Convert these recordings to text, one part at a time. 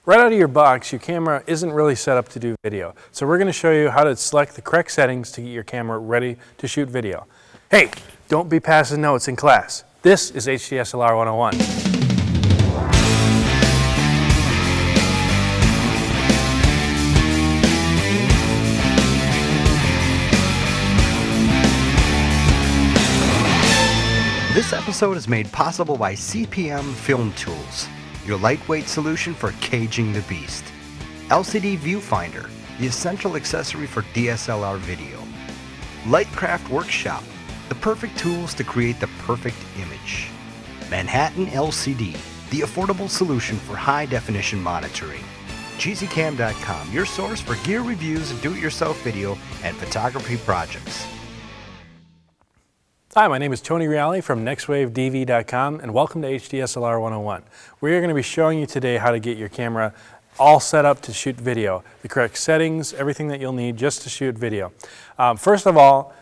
Right out of your box, your camera isn't really set up to do video. So we're going to show you how to select the correct settings to get your camera ready to shoot video. Hey, don't be passing notes in class. This is HDSLR 101. This episode is made possible by CPM Film Tools, your lightweight solution for caging the beast. LCD Viewfinder, the essential accessory for DSLR video. Lightcraft Workshop, the perfect tools to create the perfect image. Manhattan LCD, the affordable solution for high-definition monitoring. GZCam.com, your source for gear reviews and do-it-yourself video and photography projects. Hi, my name is Tony Reale from NextWaveDV.com and welcome to HDSLR 101. We are going to be showing you today how to get your camera all set up to shoot video, the correct settings, everything that you'll need just to shoot video. First of all,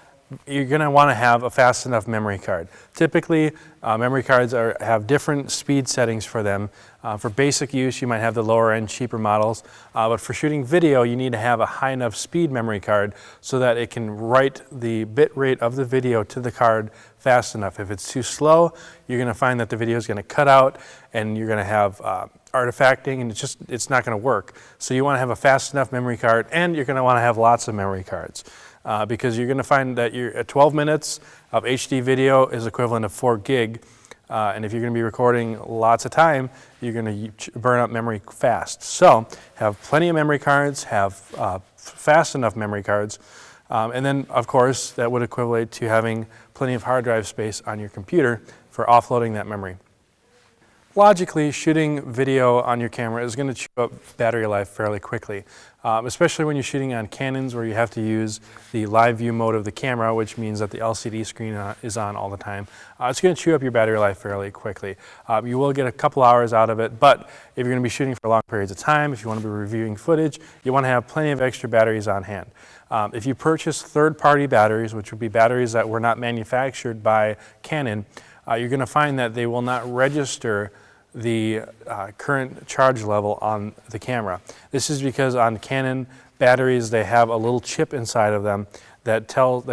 you're going to want to have a fast enough memory card. Typically, memory cards have different speed settings for them. For basic use, you might have the lower end, cheaper models, but for shooting video, you need to have a high enough speed memory card so that it can write the bit rate of the video to the card fast enough. If it's too slow, you're going to find that the video is going to cut out and you're going to have artifacting, and it's not going to work. So you want to have a fast enough memory card, and you're going to want to have lots of memory cards. Because you're going to find that at 12 minutes of HD video is equivalent of 4 gig. And if you're going to be recording lots of time, you're going to burn up memory fast. So have plenty of memory cards, have fast enough memory cards, and then of course that would equate to having plenty of hard drive space on your computer for offloading that memory. Logically, shooting video on your camera is going to chew up battery life fairly quickly, especially when you're shooting on Canons where you have to use the live view mode of the camera, which means that the LCD screen is on all the time. It's going to chew up your battery life fairly quickly. You will get a couple hours out of it, but if you're going to be shooting for long periods of time, if you want to be reviewing footage, you want to have plenty of extra batteries on hand. If you purchase third-party batteries, which would be batteries that were not manufactured by Canon, you're going to find that they will not register the current charge level on the camera. This is because on Canon batteries, they have a little chip inside of them that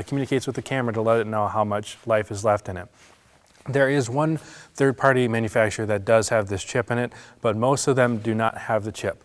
communicates with the camera to let it know how much life is left in it. There is one third-party manufacturer that does have this chip in it, but most of them do not have the chip.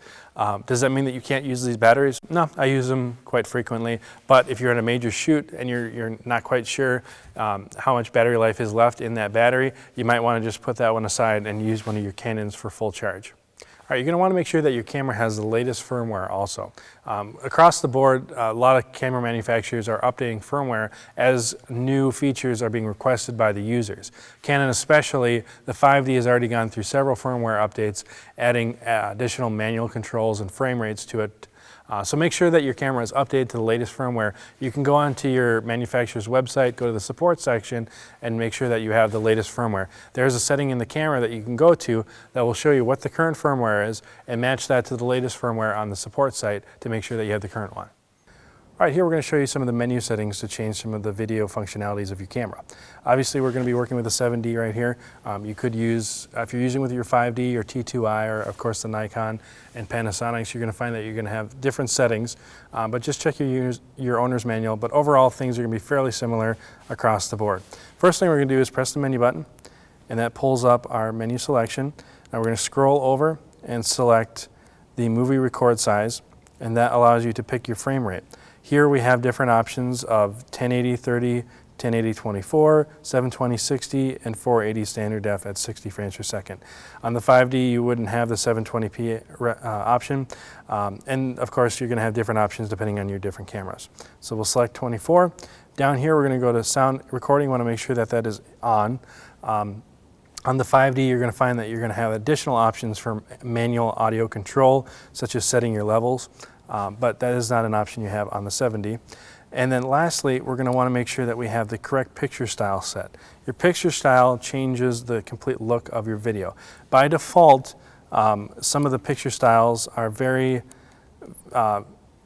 Does that mean that you can't use these batteries? No, I use them quite frequently, but if you're in a major shoot and you're not quite sure how much battery life is left in that battery, you might want to just put that one aside and use one of your Canons for full charge. All right, you're going to want to make sure that your camera has the latest firmware also. Across the board, a lot of camera manufacturers are updating firmware as new features are being requested by the users. Canon especially, the 5D has already gone through several firmware updates, adding additional manual controls and frame rates to it. So make sure that your camera is updated to the latest firmware. You can go onto your manufacturer's website, go to the support section, and make sure that you have the latest firmware. There's a setting in the camera that you can go to that will show you what the current firmware is and match that to the latest firmware on the support site to make sure that you have the current one. All right, here we're going to show you some of the menu settings to change some of the video functionalities of your camera. Obviously, we're going to be working with the 7D right here. You could use, if you're using with your 5D or T2i or of course the Nikon and Panasonics, you're going to find that you're going to have different settings, but just check your owner's manual. But overall, things are going to be fairly similar across the board. First thing we're going to do is press the menu button, and that pulls up our menu selection. Now we're going to scroll over and select the movie record size, and that allows you to pick your frame rate. Here we have different options of 1080-30, 1080-24, 720-60, and 480 standard def at 60 frames per second. On the 5D, you wouldn't have the 720p option, and of course you're going to have different options depending on your different cameras. So we'll select 24. Down here we're going to go to sound recording. You want to make sure that that is on. On the 5D, you're going to find that you're going to have additional options for manual audio control, such as setting your levels. But that is not an option you have on the 7D. And then lastly, we're going to want to make sure that we have the correct picture style set. Your picture style changes the complete look of your video. By default, some of the picture styles are very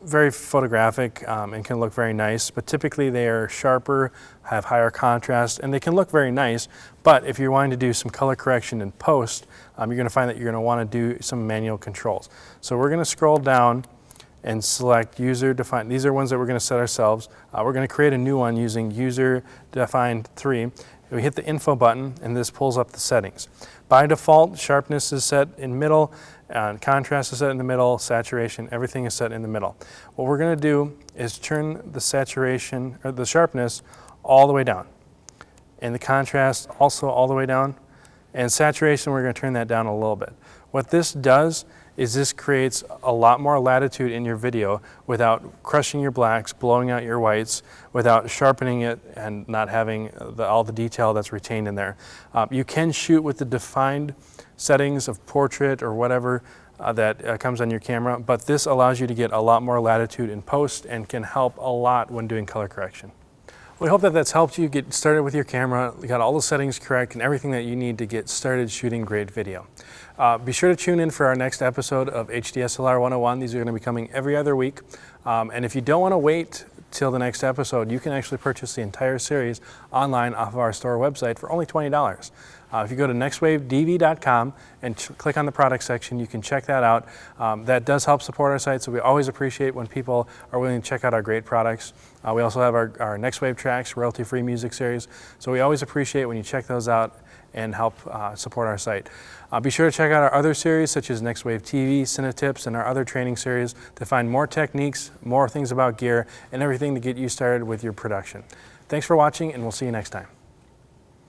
very photographic and can look very nice, but typically they are sharper, have higher contrast, and they can look very nice. But if you're wanting to do some color correction in post, you're going to find that you're going to want to do some manual controls. So we're going to scroll down and select user defined. These are ones that we're going to set ourselves. We're going to create a new one using user defined 3. We hit the info button and this pulls up the settings. By default, sharpness is set in middle, contrast is set in the middle, saturation, everything is set in the middle. What we're going to do is turn the saturation, or the sharpness, all the way down. And the contrast also all the way down. And saturation, we're going to turn that down a little bit. What this does is this creates a lot more latitude in your video without crushing your blacks, blowing out your whites, without sharpening it and not having all the detail that's retained in there. You can shoot with the defined settings of portrait or whatever that comes on your camera, but this allows you to get a lot more latitude in post and can help a lot when doing color correction. We hope that that's helped you get started with your camera. You got all the settings correct and everything that you need to get started shooting great video. Be sure to tune in for our next episode of HDSLR 101. These are going to be coming every other week. And if you don't want to wait till the next episode, you can actually purchase the entire series online off of our store website for only $20. If you go to nextwavedv.com and click on the product section, you can check that out. That does help support our site, so we always appreciate when people are willing to check out our great products. We also have our Next Wave Tracks royalty-free music series, so we always appreciate when you check those out and help support our site. Be sure to check out our other series such as Next Wave TV, Cinetips, and our other training series to find more techniques, more things about gear, and everything to get you started with your production. Thanks for watching, and we'll see you next time.